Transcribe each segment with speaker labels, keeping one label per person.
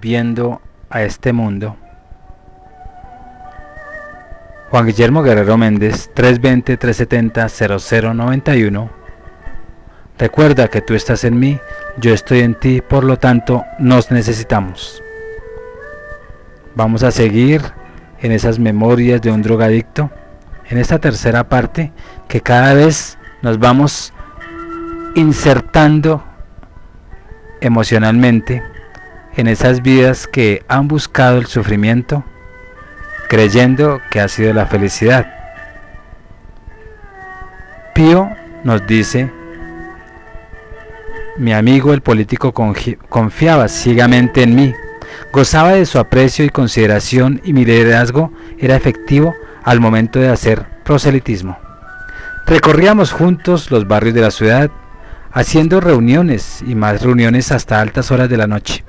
Speaker 1: volviendo a este mundo. Juan Guillermo Guerrero Méndez, 320-370-0091. Recuerda que tú estás en mí, yo estoy en ti, por lo tanto nos necesitamos. Vamos a seguir en esas memorias de un drogadicto, en esta tercera parte que cada vez nos vamos insertando emocionalmente en esas vidas que han buscado el sufrimiento, creyendo que ha sido la felicidad. Pío nos dice: mi amigo el político confiaba ciegamente en mí, gozaba de su aprecio y consideración, y mi liderazgo era efectivo al momento de hacer proselitismo. Recorríamos juntos los barrios de la ciudad, haciendo reuniones y más reuniones hasta altas horas de la noche.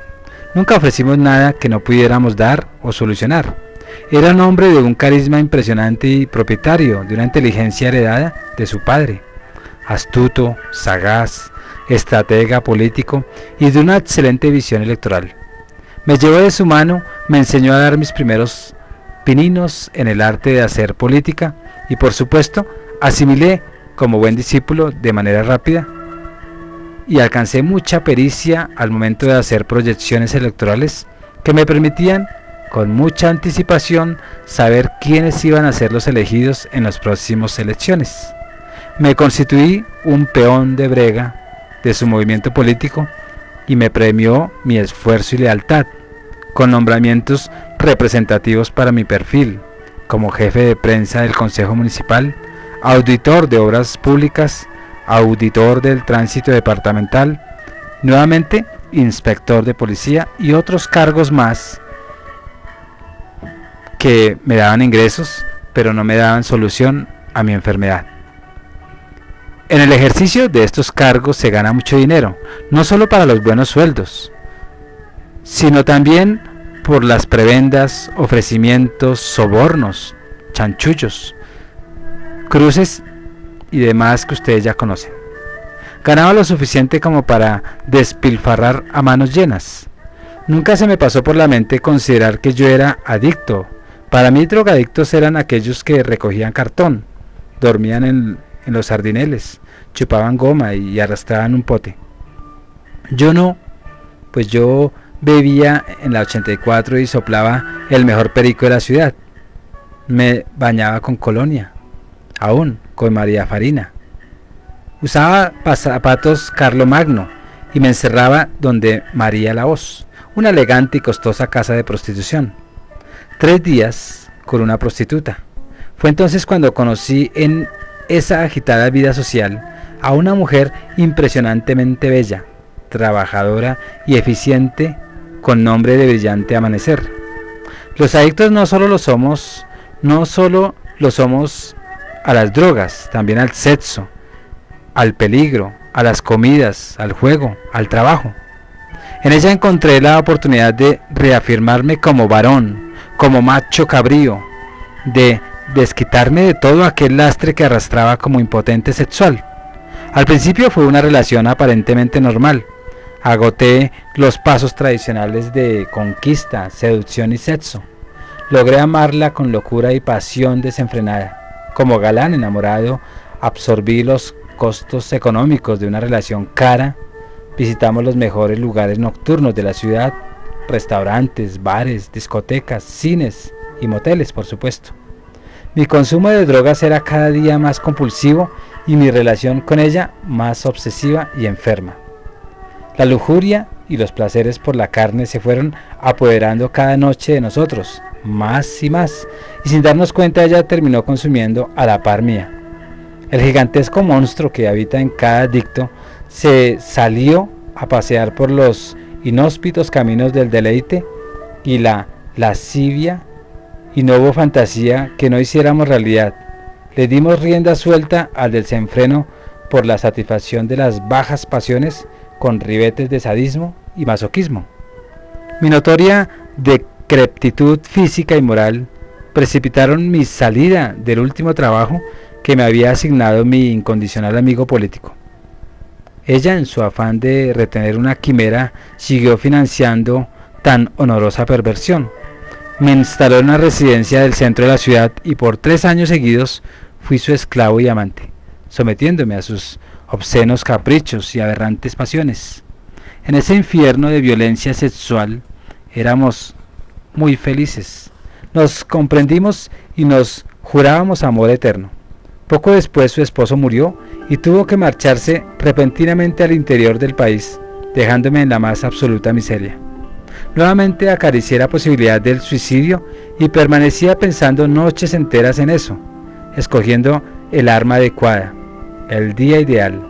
Speaker 1: Nunca ofrecimos nada que no pudiéramos dar o solucionar. Era un hombre de un carisma impresionante y propietario de una inteligencia heredada de su padre, astuto, sagaz, estratega político y de una excelente visión electoral. Me llevó de su mano, me enseñó a dar mis primeros pininos en el arte de hacer política y, por supuesto, asimilé como buen discípulo de manera rápida y alcancé mucha pericia al momento de hacer proyecciones electorales que me permitían con mucha anticipación saber quiénes iban a ser los elegidos en las próximas elecciones. Me constituí un peón de brega de su movimiento político y me premió mi esfuerzo y lealtad con nombramientos representativos para mi perfil, como jefe de prensa del Consejo Municipal, auditor de obras públicas, auditor del tránsito departamental, nuevamente inspector de policía y otros cargos más que me daban ingresos, pero no me daban solución a mi enfermedad. En el ejercicio de estos cargos se gana mucho dinero, no solo para los buenos sueldos, sino también por las prebendas, ofrecimientos, sobornos, chanchullos, cruces y demás que ustedes ya conocen. Ganaba lo suficiente como para despilfarrar a manos llenas. Nunca se me pasó por la mente considerar que yo era adicto. Para mí drogadictos eran aquellos que recogían cartón, dormían en los sardineles, chupaban goma y arrastraban un pote. Yo no, pues yo bebía en la 84 y soplaba el mejor perico de la ciudad. Me bañaba con colonia, aún con María Farina. Usaba zapatos Carlo Magno y me encerraba donde María la Hoz, una elegante y costosa casa de prostitución. 3 días con una prostituta. Fue entonces cuando conocí en esa agitada vida social a una mujer impresionantemente bella, trabajadora y eficiente, con nombre de brillante amanecer. Los adictos no solo lo somos a las drogas, también al sexo, al peligro, a las comidas, al juego, al trabajo. En ella encontré la oportunidad de reafirmarme como varón, como macho cabrío, de desquitarme de todo aquel lastre que arrastraba como impotente sexual. Al principio fue una relación aparentemente normal. Agoté los pasos tradicionales de conquista, seducción y sexo. Logré amarla con locura y pasión desenfrenada. Como galán enamorado, absorbí los costos económicos de una relación cara. Visitamos los mejores lugares nocturnos de la ciudad, restaurantes, bares, discotecas, cines y moteles, por supuesto. Mi consumo de drogas era cada día más compulsivo y mi relación con ella más obsesiva y enferma. La lujuria y los placeres por la carne se fueron apoderando cada noche de nosotros, más y más, y sin darnos cuenta ella terminó consumiendo a la par mía. El gigantesco monstruo que habita en cada adicto se salió a pasear por los inhóspitos caminos del deleite y la lascivia, y no hubo fantasía que no hiciéramos realidad. Le dimos rienda suelta al desenfreno por la satisfacción de las bajas pasiones con ribetes de sadismo y masoquismo. Mi notoria decreptitud física y moral precipitaron mi salida del último trabajo que me había asignado mi incondicional amigo político. Ella, en su afán de retener una quimera, siguió financiando tan honorosa perversión. Me instaló en una residencia del centro de la ciudad y por 3 años seguidos fui su esclavo y amante, sometiéndome a sus obscenos caprichos y aberrantes pasiones. En ese infierno de violencia sexual éramos muy felices. Nos comprendimos y nos jurábamos amor eterno. Poco después su esposo murió y tuvo que marcharse repentinamente al interior del país, dejándome en la más absoluta miseria. Nuevamente acaricié la posibilidad del suicidio y permanecía pensando noches enteras en eso, escogiendo el arma adecuada, el día ideal,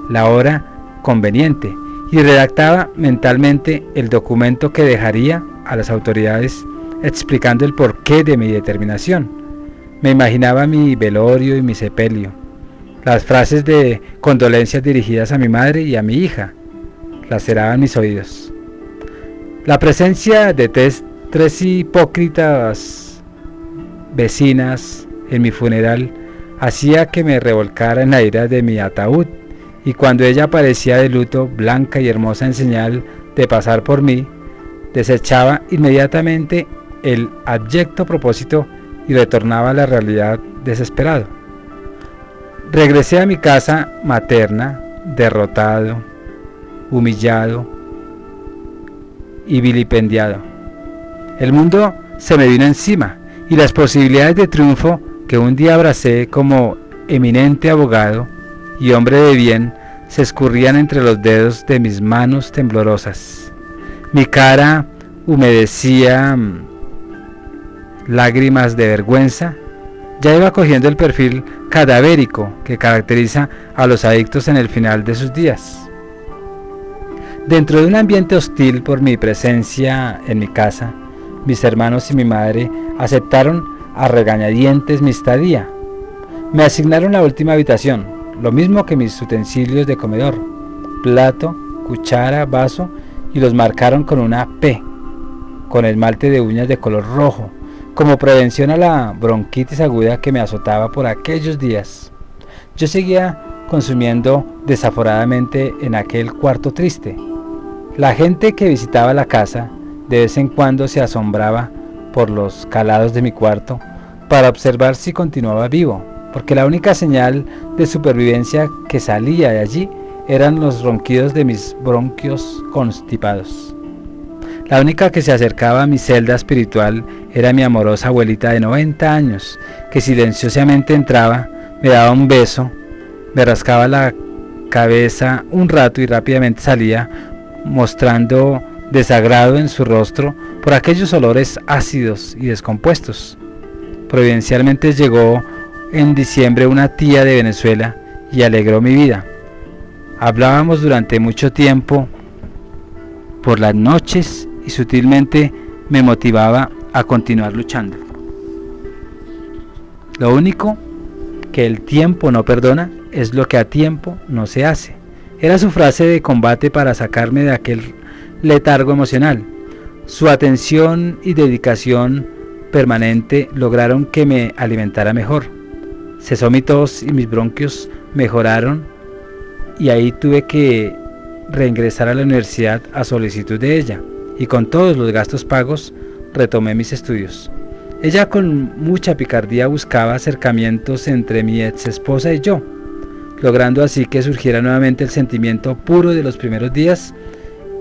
Speaker 1: la hora conveniente, y redactaba mentalmente el documento que dejaría a las autoridades explicando el porqué de mi determinación. Me imaginaba mi velorio y mi sepelio, las frases de condolencias dirigidas a mi madre y a mi hija laceraban mis oídos. La presencia de tres hipócritas vecinas en mi funeral hacía que me revolcara en la ira de mi ataúd, y cuando ella aparecía de luto, blanca y hermosa en señal de pasar por mí, desechaba inmediatamente el abyecto propósito y retornaba a la realidad desesperado. Regresé a mi casa materna, derrotado, humillado y vilipendiado. El mundo se me vino encima y las posibilidades de triunfo que un día abracé como eminente abogado y hombre de bien se escurrían entre los dedos de mis manos temblorosas. Mi cara humedecía lágrimas de vergüenza. Ya iba cogiendo el perfil cadavérico que caracteriza a los adictos en el final de sus días. Dentro de un ambiente hostil por mi presencia en mi casa, mis hermanos y mi madre aceptaron a regañadientes mi estadía. Me asignaron la última habitación, lo mismo que mis utensilios de comedor, plato, cuchara, vaso, y los marcaron con una P, con esmalte de uñas de color rojo, como prevención a la bronquitis aguda que me azotaba por aquellos días. Yo seguía consumiendo desaforadamente en aquel cuarto triste. La gente que visitaba la casa de vez en cuando se asombraba por los calados de mi cuarto para observar si continuaba vivo, porque la única señal de supervivencia que salía de allí eran los ronquidos de mis bronquios constipados. La única que se acercaba a mi celda espiritual era mi amorosa abuelita de 90 años, que silenciosamente entraba, me daba un beso, me rascaba la cabeza un rato y rápidamente salía, mostrando desagrado en su rostro por aquellos olores ácidos y descompuestos. Providencialmente llegó en diciembre una tía de Venezuela y alegró mi vida. Hablábamos durante mucho tiempo por las noches y sutilmente me motivaba a continuar luchando. Lo único que el tiempo no perdona es lo que a tiempo no se hace. Era su frase de combate para sacarme de aquel letargo emocional. Su atención y dedicación permanente lograron que me alimentara mejor. Cesó mi tos y mis bronquios mejoraron, y ahí tuve que reingresar a la universidad a solicitud de ella, y con todos los gastos pagos retomé mis estudios. Ella con mucha picardía buscaba acercamientos entre mi ex esposa y yo, logrando así que surgiera nuevamente el sentimiento puro de los primeros días,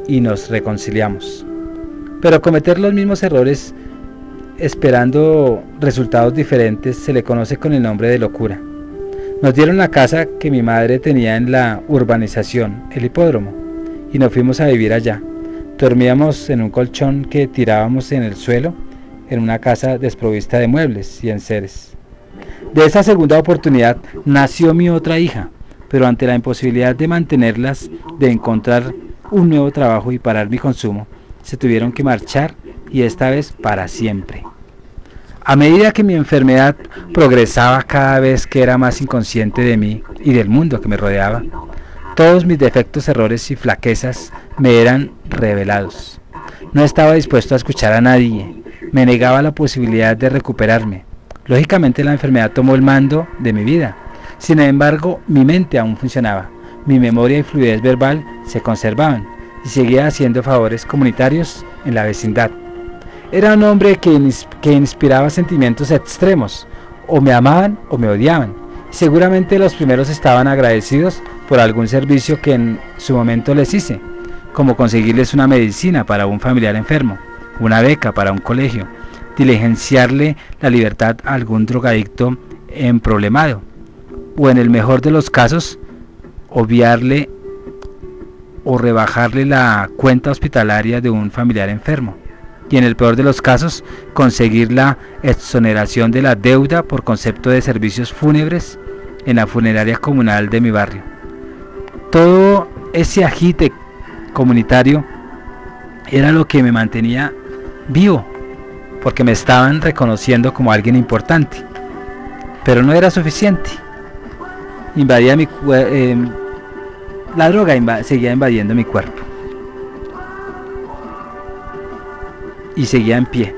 Speaker 1: y nos reconciliamos. Pero cometer los mismos errores esperando resultados diferentes se le conoce con el nombre de locura. Nos dieron la casa que mi madre tenía en la urbanización, el hipódromo, y nos fuimos a vivir allá. Dormíamos en un colchón que tirábamos en el suelo, en una casa desprovista de muebles y enseres. De esa segunda oportunidad nació mi otra hija, pero ante la imposibilidad de mantenerlas, de encontrar un nuevo trabajo y parar mi consumo, se tuvieron que marchar, y esta vez para siempre. A medida que mi enfermedad progresaba, cada vez que era más inconsciente de mí y del mundo que me rodeaba, todos mis defectos, errores y flaquezas me eran revelados. No estaba dispuesto a escuchar a nadie, me negaba la posibilidad de recuperarme. Lógicamente la enfermedad tomó el mando de mi vida. Sin embargo, mi mente aún funcionaba, mi memoria y fluidez verbal se conservaban, y seguía haciendo favores comunitarios en la vecindad. Era un hombre que inspiraba sentimientos extremos, o me amaban o me odiaban. Seguramente los primeros estaban agradecidos por algún servicio que en su momento les hice, como conseguirles una medicina para un familiar enfermo, una beca para un colegio, diligenciarle la libertad a algún drogadicto emproblemado, o en el mejor de los casos, obviarle o rebajarle la cuenta hospitalaria de un familiar enfermo, y en el peor de los casos, conseguir la exoneración de la deuda por concepto de servicios fúnebres en la funeraria comunal de mi barrio. Todo ese agite comunitario era lo que me mantenía vivo, porque me estaban reconociendo como alguien importante, pero no era suficiente. Invadía la droga seguía invadiendo mi cuerpo y seguía en pie.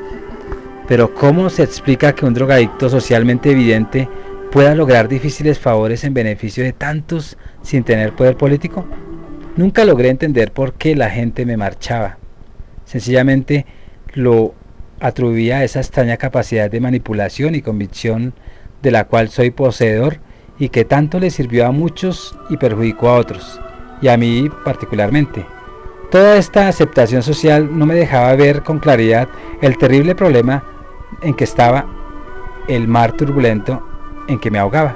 Speaker 1: Pero ¿cómo se explica que un drogadicto socialmente evidente pueda lograr difíciles favores en beneficio de tantos sin tener poder político? Nunca logré entender por qué la gente me marchaba. Sencillamente lo atribuía a esa extraña capacidad de manipulación y convicción de la cual soy poseedor y que tanto le sirvió a muchos y perjudicó a otros, y a mí particularmente. Toda esta aceptación social no me dejaba ver con claridad el terrible problema en que estaba, el mar turbulento en que me ahogaba.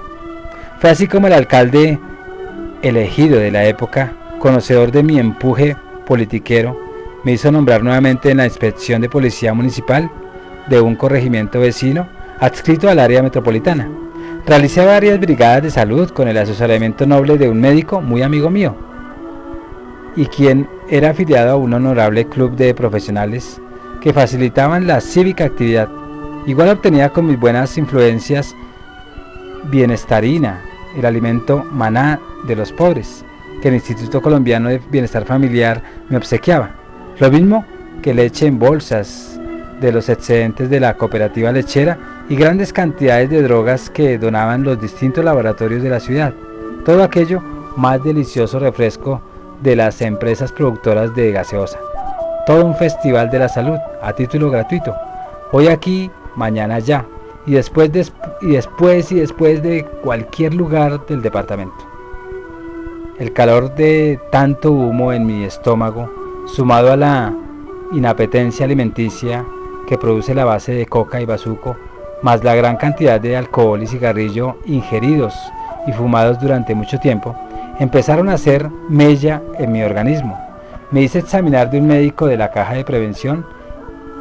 Speaker 1: Fue así como el alcalde elegido de la época, conocedor de mi empuje politiquero, me hizo nombrar nuevamente en la inspección de policía municipal de un corregimiento vecino adscrito al área metropolitana. Realicé varias brigadas de salud con el asesoramiento noble de un médico muy amigo mío, y quien era afiliado a un honorable club de profesionales que facilitaban la cívica actividad. Igual obtenía con mis buenas influencias bienestarina, el alimento maná de los pobres, que el Instituto Colombiano de Bienestar Familiar me obsequiaba. Lo mismo que leche en bolsas de los excedentes de la cooperativa lechera y grandes cantidades de drogas que donaban los distintos laboratorios de la ciudad. Todo aquello más delicioso refresco de las empresas productoras de gaseosa. Todo un festival de la salud a título gratuito. Hoy aquí, mañana allá, y después de cualquier lugar del departamento. El calor de tanto humo en mi estómago, sumado a la inapetencia alimenticia que produce la base de coca y bazuco, más la gran cantidad de alcohol y cigarrillo ingeridos y fumados durante mucho tiempo, empezaron a hacer mella en mi organismo. Me hice examinar de un médico de la caja de prevención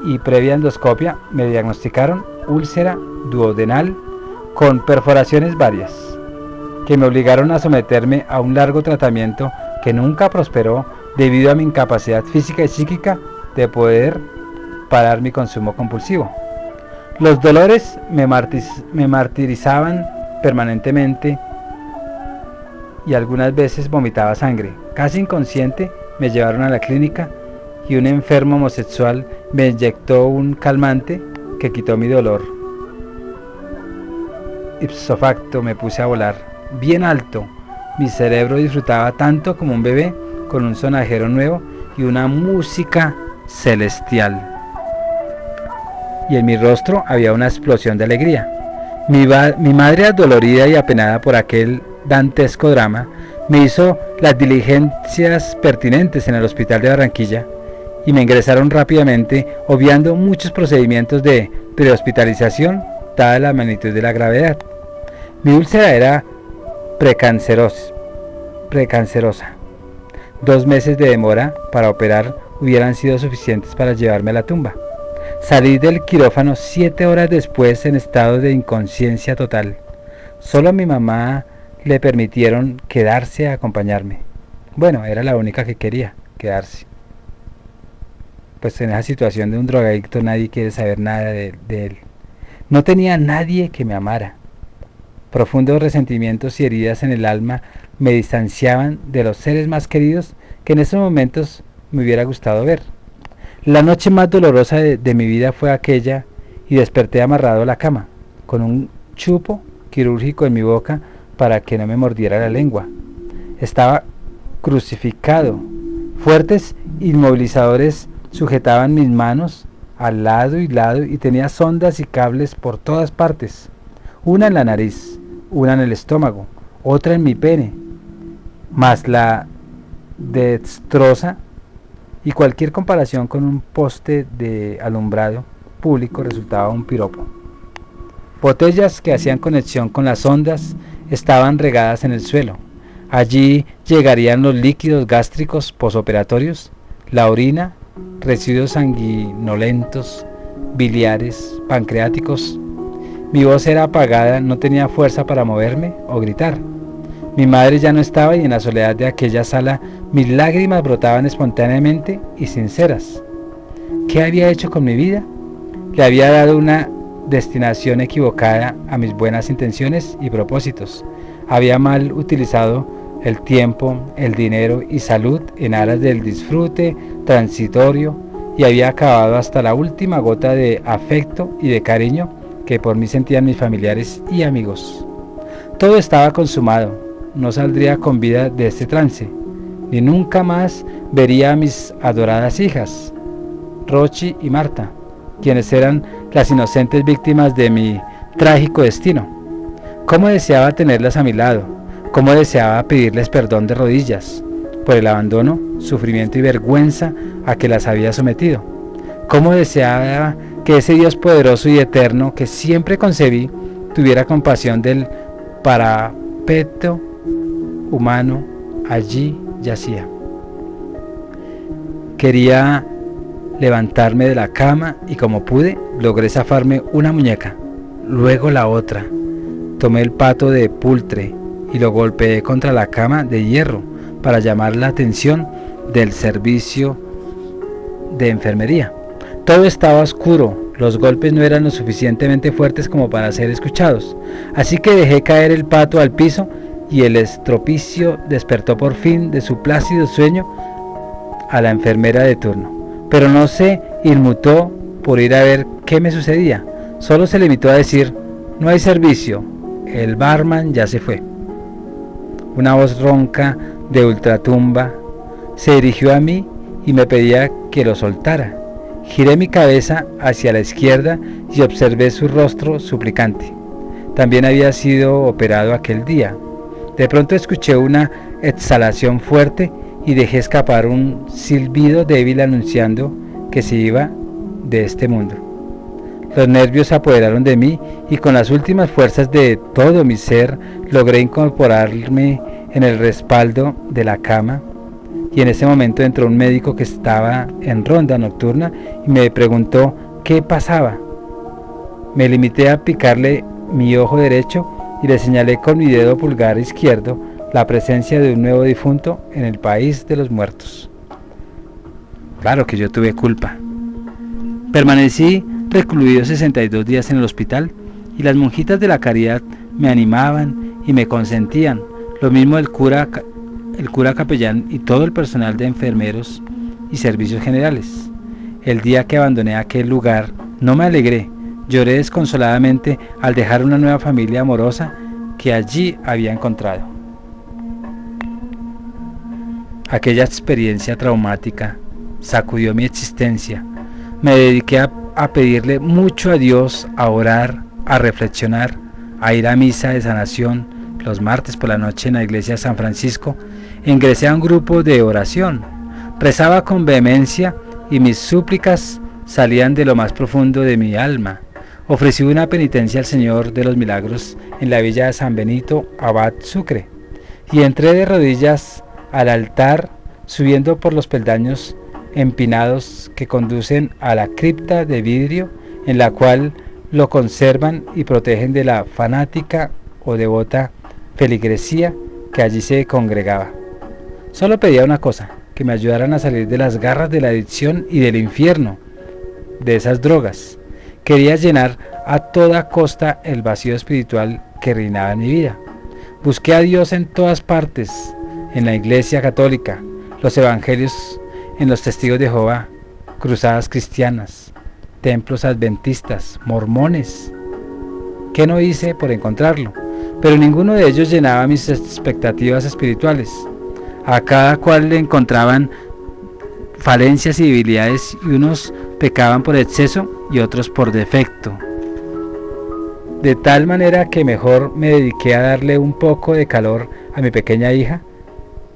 Speaker 1: y previa endoscopia me diagnosticaron úlcera duodenal con perforaciones varias, que me obligaron a someterme a un largo tratamiento que nunca prosperó debido a mi incapacidad física y psíquica de poder parar mi consumo compulsivo. Los dolores me martirizaban permanentemente y algunas veces vomitaba sangre. Casi inconsciente me llevaron a la clínica y un enfermo homosexual me inyectó un calmante que quitó mi dolor. Ipso facto me puse a volar, bien alto. Mi cerebro disfrutaba tanto como un bebé con un sonajero nuevo y una música celestial. Y en mi rostro había una explosión de alegría. Mi madre, adolorida y apenada por aquel dantesco drama, me hizo las diligencias pertinentes en el hospital de Barranquilla y me ingresaron rápidamente, obviando muchos procedimientos de prehospitalización dada la magnitud de la gravedad. Mi úlcera era precancerosa. 2 meses de demora para operar hubieran sido suficientes para llevarme a la tumba. Salí del quirófano 7 horas después en estado de inconsciencia total. Solo a mi mamá le permitieron quedarse a acompañarme. Bueno, era la única que quería quedarse. Pues en esa situación de un drogadicto nadie quiere saber nada de él. No tenía nadie que me amara. Profundos resentimientos y heridas en el alma me distanciaban de los seres más queridos que en esos momentos me hubiera gustado ver. La noche más dolorosa de mi vida fue aquella, y desperté amarrado a la cama, con un chupo quirúrgico en mi boca para que no me mordiera la lengua. Estaba crucificado. Fuertes inmovilizadores sujetaban mis manos al lado y tenía sondas y cables por todas partes, una en la nariz, una en el estómago, otra en mi pene, más la dextrosa, y cualquier comparación con un poste de alumbrado público resultaba un piropo. Botellas que hacían conexión con las ondas estaban regadas en el suelo. Allí llegarían los líquidos gástricos posoperatorios, la orina, residuos sanguinolentos, biliares, pancreáticos. Mi voz era apagada, no tenía fuerza para moverme o gritar. Mi madre ya no estaba y en la soledad de aquella sala mis lágrimas brotaban espontáneamente y sinceras. ¿Qué había hecho con mi vida? Le había dado una destinación equivocada a mis buenas intenciones y propósitos. Había mal utilizado el tiempo, el dinero y salud en aras del disfrute transitorio y había acabado hasta la última gota de afecto y de cariño que por mí sentían mis familiares y amigos. Todo estaba consumado, no saldría con vida de este trance, ni nunca más vería a mis adoradas hijas, Rochi y Marta, quienes eran las inocentes víctimas de mi trágico destino. Cómo deseaba tenerlas a mi lado, cómo deseaba pedirles perdón de rodillas por el abandono, sufrimiento y vergüenza a que las había sometido. Cómo deseaba que ese Dios poderoso y eterno que siempre concebí tuviera compasión del parapeto humano. Allí yacía. Quería levantarme de la cama y como pude logré zafarme una muñeca, luego la otra. Tomé el pato de pultre y lo golpeé contra la cama de hierro para llamar la atención del servicio de enfermería. Todo estaba oscuro, los golpes no eran lo suficientemente fuertes como para ser escuchados, así que dejé caer el pato al piso y el estropicio despertó por fin de su plácido sueño a la enfermera de turno, pero no se inmutó por ir a ver qué me sucedía, solo se limitó a decir: no hay servicio, el barman ya se fue. Una voz ronca de ultratumba se dirigió a mí y me pedía que lo soltara. Giré mi cabeza hacia la izquierda y observé su rostro suplicante. También había sido operado aquel día. De pronto escuché una exhalación fuerte y dejé escapar un silbido débil anunciando que se iba de este mundo. Los nervios se apoderaron de mí y con las últimas fuerzas de todo mi ser logré incorporarme en el respaldo de la cama, y en ese momento entró un médico que estaba en ronda nocturna y me preguntó qué pasaba. Me limité a picarle mi ojo derecho y le señalé con mi dedo pulgar izquierdo la presencia de un nuevo difunto en el país de los muertos. Claro que yo tuve culpa. Permanecí recluido 62 días en el hospital y las monjitas de la caridad me animaban y me consentían, lo mismo el cura capellán y todo el personal de enfermeros y servicios generales. El día que abandoné aquel lugar no me alegré, lloré desconsoladamente al dejar una nueva familia amorosa que allí había encontrado. Aquella experiencia traumática sacudió mi existencia. Me dediqué a pedirle mucho a Dios, a orar, a reflexionar, a ir a misa de sanación los martes por la noche en la iglesia de San Francisco. Ingresé a un grupo de oración, rezaba con vehemencia y mis súplicas salían de lo más profundo de mi alma. Ofrecí una penitencia al Señor de los Milagros en la villa de San Benito, Abad Sucre, y entré de rodillas al altar, subiendo por los peldaños empinados que conducen a la cripta de vidrio en la cual lo conservan y protegen de la fanática o devota feligresía que allí se congregaba. Solo pedía una cosa, que me ayudaran a salir de las garras de la adicción y del infierno, de esas drogas. Quería llenar a toda costa el vacío espiritual que reinaba en mi vida. Busqué a Dios en todas partes, en la iglesia católica, los evangelios, en los testigos de Jehová, cruzadas cristianas, templos adventistas, mormones. ¿Qué no hice por encontrarlo? Pero ninguno de ellos llenaba mis expectativas espirituales. A cada cual le encontraban falencias y debilidades, y unos pecaban por exceso y otros por defecto. De tal manera que mejor me dediqué a darle un poco de calor a mi pequeña hija,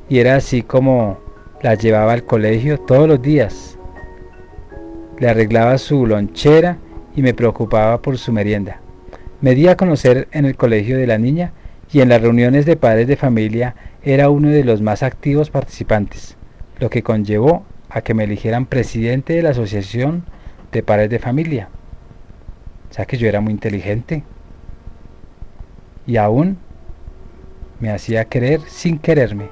Speaker 1: y era así como la llevaba al colegio todos los días. Le arreglaba su lonchera y me preocupaba por su merienda. Me di a conocer en el colegio de la niña, y en las reuniones de padres de familia era uno de los más activos participantes, lo que conllevó a que me eligieran presidente de la asociación de padres de familia. O sea que yo era muy inteligente, y aún me hacía querer sin quererme.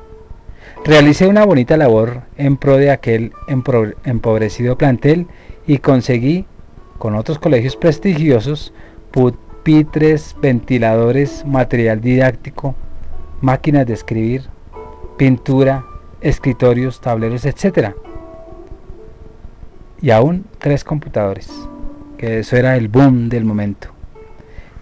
Speaker 1: Realicé una bonita labor en pro de aquel empobrecido plantel, y conseguí, con otros colegios prestigiosos, pupitres, ventiladores, material didáctico, máquinas de escribir, pintura, escritorios, tableros, etc. Y aún 3 computadores, que eso era el boom del momento.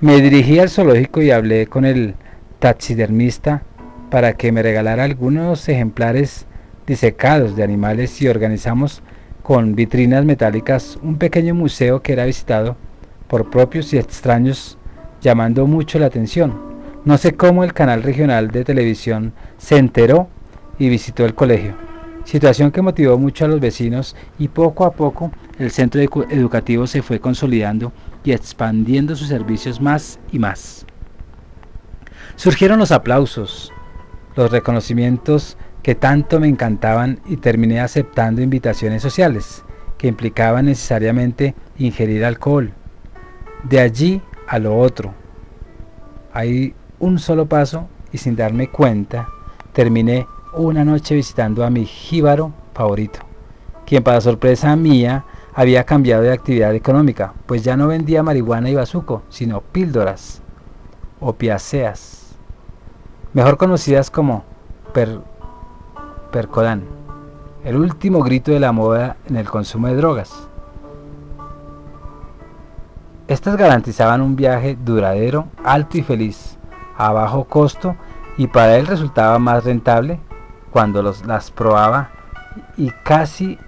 Speaker 1: Me dirigí al zoológico y hablé con el taxidermista para que me regalara algunos ejemplares disecados de animales, y organizamos con vitrinas metálicas un pequeño museo que era visitado por propios y extraños, llamando mucho la atención. No sé cómo el canal regional de televisión se enteró y visitó el colegio, situación que motivó mucho a los vecinos, y poco a poco el centro educativo se fue consolidando y expandiendo sus servicios más y más. Surgieron los aplausos, los reconocimientos que tanto me encantaban, y terminé aceptando invitaciones sociales que implicaban necesariamente ingerir alcohol. De allí a lo otro, hay un solo paso, y sin darme cuenta terminé una noche visitando a mi jíbaro favorito, quien para sorpresa mía había cambiado de actividad económica, pues ya no vendía marihuana y bazuco, sino píldoras opiáceas, mejor conocidas como Percodan, el último grito de la moda en el consumo de drogas. Estas garantizaban un viaje duradero, alto y feliz, a bajo costo, y para él resultaba más rentable cuando las probaba, y casi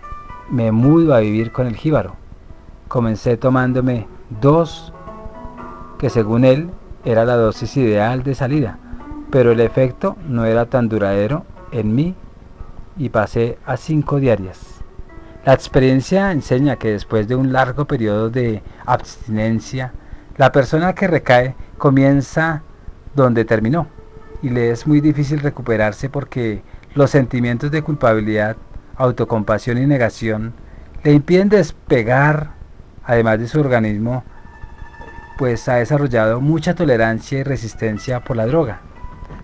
Speaker 1: me mudo a vivir con el jíbaro. Comencé tomándome 2, que según él era la dosis ideal de salida, pero el efecto no era tan duradero en mí, y pasé a 5 diarias. La experiencia enseña que después de un largo periodo de abstinencia, la persona que recae comienza donde terminó, y le es muy difícil recuperarse, porque los sentimientos de culpabilidad, autocompasión y negación le impiden despegar, además de su organismo, pues ha desarrollado mucha tolerancia y resistencia por la droga.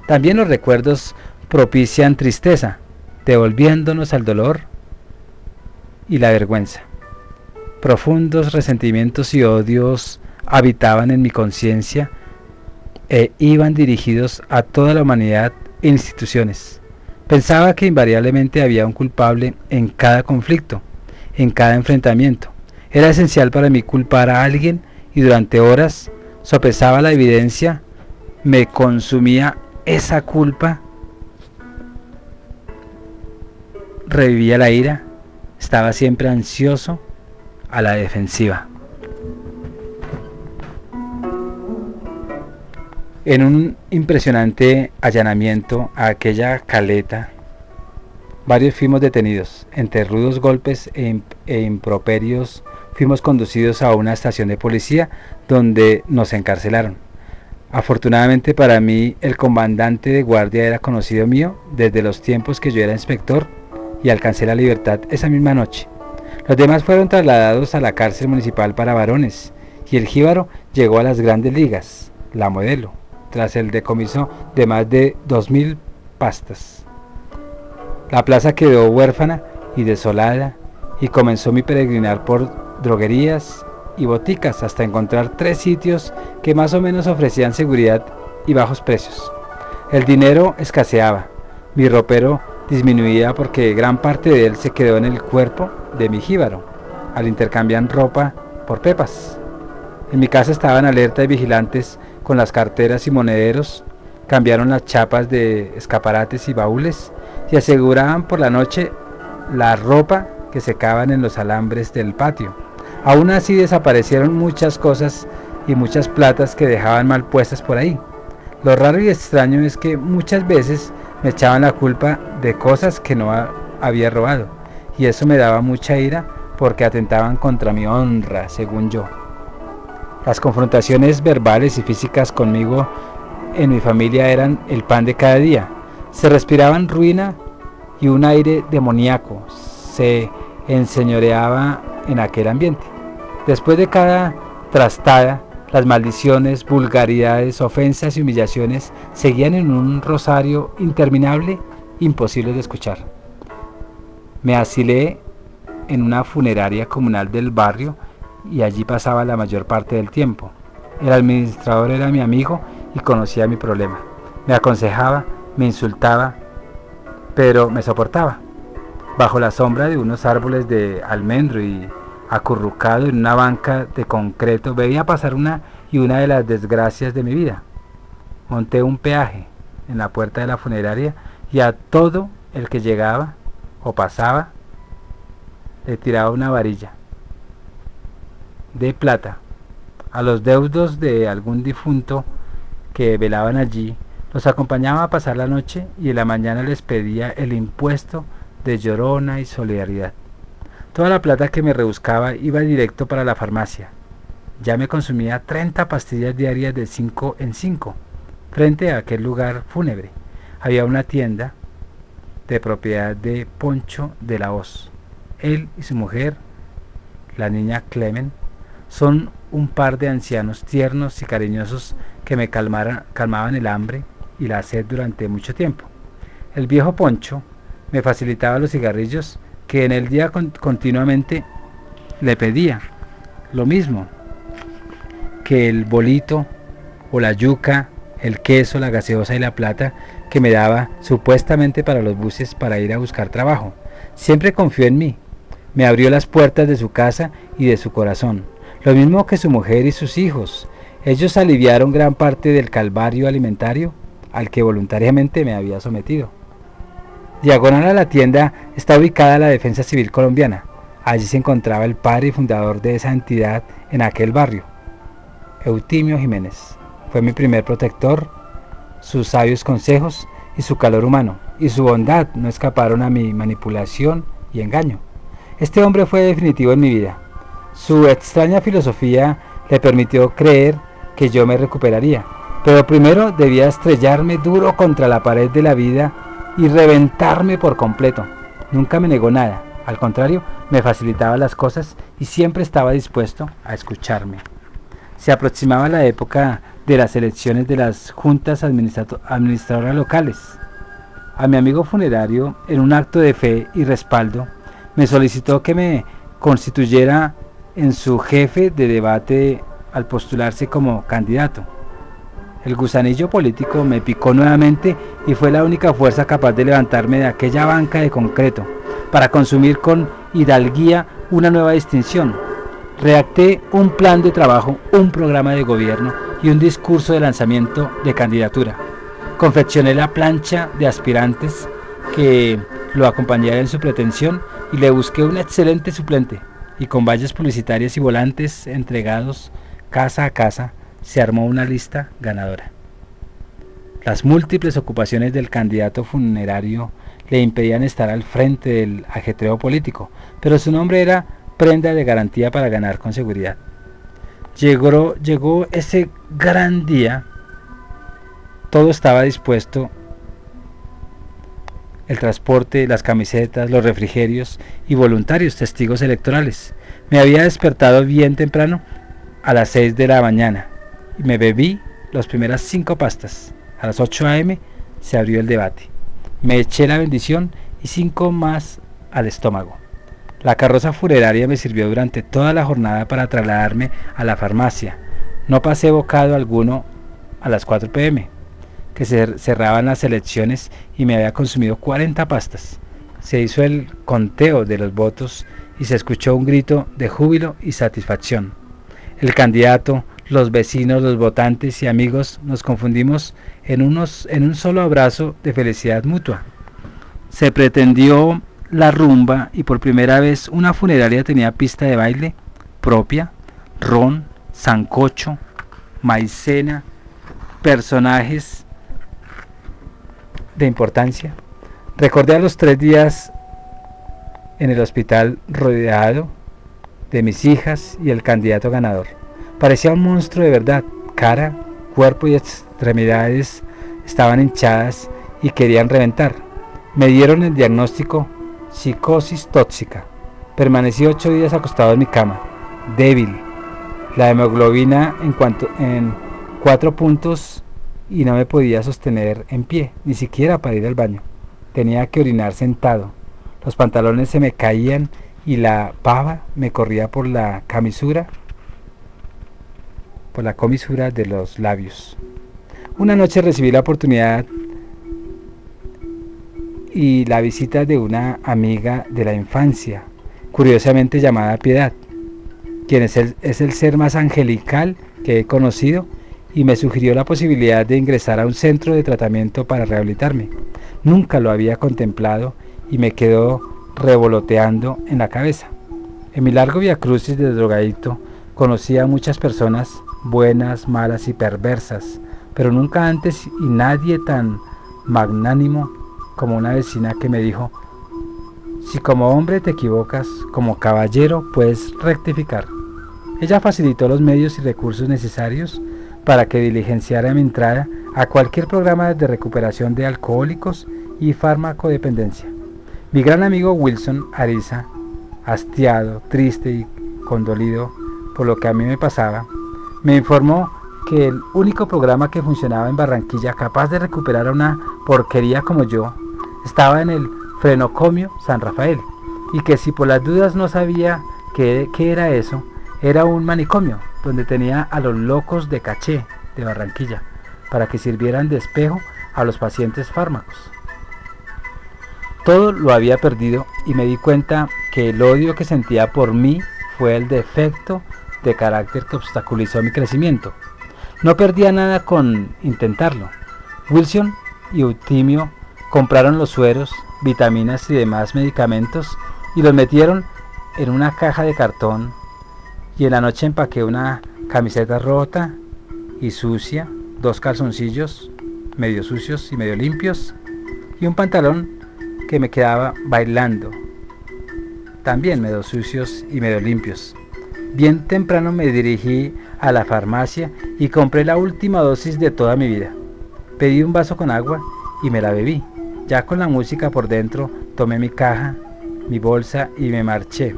Speaker 1: También los recuerdos propician tristeza, devolviéndonos al dolor y la vergüenza. Profundos resentimientos y odios habitaban en mi conciencia, e iban dirigidos a toda la humanidad e instituciones. Pensaba que invariablemente había un culpable en cada conflicto, en cada enfrentamiento. Era esencial para mí culpar a alguien, y durante horas sopesaba la evidencia, me consumía esa culpa, revivía la ira, estaba siempre ansioso, a la defensiva. En un impresionante allanamiento a aquella caleta, varios fuimos detenidos. Entre rudos golpes e improperios fuimos conducidos a una estación de policía, donde nos encarcelaron. Afortunadamente para mí, el comandante de guardia era conocido mío desde los tiempos que yo era inspector, y alcancé la libertad esa misma noche. Los demás fueron trasladados a la cárcel municipal para varones, y el jíbaro llegó a las grandes ligas, la Modelo, tras el decomiso de más de 2000 pastas. La plaza quedó huérfana y desolada, y comenzó mi peregrinar por droguerías y boticas hasta encontrar 3 sitios que más o menos ofrecían seguridad y bajos precios. El dinero escaseaba, mi ropero disminuía, porque gran parte de él se quedó en el cuerpo de mi jíbaro, al intercambiar ropa por pepas. En mi casa estaban alerta y vigilantes con las carteras y monederos, cambiaron las chapas de escaparates y baúles, y aseguraban por la noche la ropa que secaban en los alambres del patio. Aún así desaparecieron muchas cosas y muchas platas que dejaban mal puestas por ahí. Lo raro y extraño es que muchas veces me echaban la culpa de cosas que no había robado, y eso me daba mucha ira porque atentaban contra mi honra, según yo. Las confrontaciones verbales y físicas conmigo en mi familia eran el pan de cada día. Se respiraban ruina y un aire demoníaco se enseñoreaba en aquel ambiente. Después de cada trastada, las maldiciones, vulgaridades, ofensas y humillaciones seguían en un rosario interminable, imposible de escuchar. Me asilé en una funeraria comunal del barrio y allí pasaba la mayor parte del tiempo. El administrador era mi amigo y conocía mi problema. Me aconsejaba, me insultaba, pero me soportaba. Bajo la sombra de unos árboles de almendro y acurrucado en una banca de concreto, veía pasar una de las desgracias de mi vida. Monté un peaje en la puerta de la funeraria y a todo el que llegaba o pasaba le tiraba una varilla de plata. A los deudos de algún difunto que velaban allí, los acompañaba a pasar la noche y en la mañana les pedía el impuesto de llorona y solidaridad. Toda la plata que me rebuscaba iba directo para la farmacia. Ya me consumía 30 pastillas diarias de 5 en 5. Frente a aquel lugar fúnebre había una tienda de propiedad de Poncho de la Hoz. Él y su mujer, la niña Clemen, son un par de ancianos tiernos y cariñosos que me calmaban el hambre y la sed durante mucho tiempo. El viejo Poncho me facilitaba los cigarrillos que en el día continuamente le pedía, lo mismo que el bolito o la yuca, el queso, la gaseosa y la plata que me daba supuestamente para los buses para ir a buscar trabajo. Siempre confió en mí, me abrió las puertas de su casa y de su corazón, lo mismo que su mujer y sus hijos. Ellos aliviaron gran parte del calvario alimentario al que voluntariamente me había sometido. Diagonal a la tienda está ubicada la Defensa Civil Colombiana. Allí se encontraba el padre y fundador de esa entidad en aquel barrio, Eutimio Jiménez. Fue mi primer protector. Sus sabios consejos y su calor humano y su bondad no escaparon a mi manipulación y engaño. Este hombre fue definitivo en mi vida. Su extraña filosofía le permitió creer que yo me recuperaría, pero primero debía estrellarme duro contra la pared de la vida y reventarme por completo. Nunca me negó nada, al contrario, me facilitaba las cosas y siempre estaba dispuesto a escucharme. Se aproximaba la época de las elecciones de las juntas administradoras locales. A mi amigo funerario, en un acto de fe y respaldo, me solicitó que me constituyera en su jefe de debate al postularse como candidato. El gusanillo político me picó nuevamente y fue la única fuerza capaz de levantarme de aquella banca de concreto para consumir con hidalguía una nueva distinción. Redacté un plan de trabajo, un programa de gobierno y un discurso de lanzamiento de candidatura. Confeccioné la plancha de aspirantes que lo acompañara en su pretensión y le busqué un excelente suplente, y con vallas publicitarias y volantes entregados casa a casa se armó una lista ganadora. Las múltiples ocupaciones del candidato funerario le impedían estar al frente del ajetreo político, pero su nombre era prenda de garantía para ganar con seguridad. Llegó ese gran día, todo estaba dispuesto, el transporte, las camisetas, los refrigerios y voluntarios testigos electorales. Me había despertado bien temprano a las 6 de la mañana y me bebí las primeras 5 pastas. A las 8 a.m. se abrió el debate. Me eché la bendición y 5 más al estómago. La carroza funeraria me sirvió durante toda la jornada para trasladarme a la farmacia. No pasé bocado alguno a las 4 p.m., que se cerraban las elecciones, y me había consumido 40 pastas. Se hizo el conteo de los votos y se escuchó un grito de júbilo y satisfacción. El candidato, los vecinos, los votantes y amigos nos confundimos en un solo abrazo de felicidad mutua. Se pretendió la rumba y por primera vez una funeraria tenía pista de baile propia, ron, sancocho, maicena, personajes de importancia. Recordé a los 3 días en el hospital rodeado de mis hijas y el candidato ganador. Parecía un monstruo de verdad. Cara, cuerpo y extremidades estaban hinchadas y querían reventar. Me dieron el diagnóstico psicosis tóxica. Permanecí 8 días acostado en mi cama, débil. La hemoglobina en 4 puntos y no me podía sostener en pie, ni siquiera para ir al baño. Tenía que orinar sentado. Los pantalones se me caían y la baba me corría por la comisura de los labios. Una noche recibí la oportunidad y la visita de una amiga de la infancia, curiosamente llamada Piedad, quien es el ser más angelical que he conocido, y me sugirió la posibilidad de ingresar a un centro de tratamiento para rehabilitarme. Nunca lo había contemplado y me quedó revoloteando en la cabeza. En mi largo viacrucis de drogadicto conocí a muchas personas buenas, malas y perversas, pero nunca antes y nadie tan magnánimo como una vecina que me dijo: si como hombre te equivocas, como caballero puedes rectificar. Ella facilitó los medios y recursos necesarios para que diligenciara mi entrada a cualquier programa de recuperación de alcohólicos y farmacodependencia. Mi gran amigo Wilson Ariza, hastiado, triste y condolido por lo que a mí me pasaba, me informó que el único programa que funcionaba en Barranquilla capaz de recuperar a una porquería como yo estaba en el Frenocomio San Rafael, y que si por las dudas no sabía qué era eso, era un manicomio donde tenía a los locos de caché de Barranquilla para que sirvieran de espejo a los pacientes fármacos. Todo lo había perdido y me di cuenta que el odio que sentía por mí fue el defecto de carácter que obstaculizó mi crecimiento. No perdía nada con intentarlo. Wilson y Eutimio compraron los sueros, vitaminas y demás medicamentos y los metieron en una caja de cartón, y en la noche empaqué una camiseta rota y sucia, 2 calzoncillos medio sucios y medio limpios y un pantalón que me quedaba bailando, también medio sucios y medio limpios. Bien temprano me dirigí a la farmacia y compré la última dosis de toda mi vida. Pedí un vaso con agua y me la bebí. Ya con la música por dentro, tomé mi caja, mi bolsa y me marché.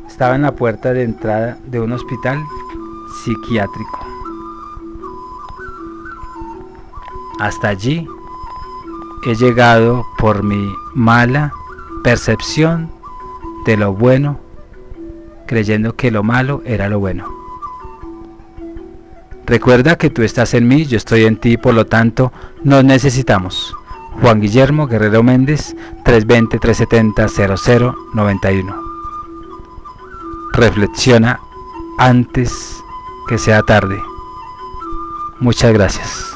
Speaker 1: Estaba en la puerta de entrada de un hospital psiquiátrico. Hasta allí he llegado por mi mala percepción de lo bueno, creyendo que lo malo era lo bueno. Recuerda que tú estás en mí, yo estoy en ti, por lo tanto, nos necesitamos. Juan Guillermo Guerrero Méndez, 320-370-0091. Reflexiona antes que sea tarde. Muchas gracias.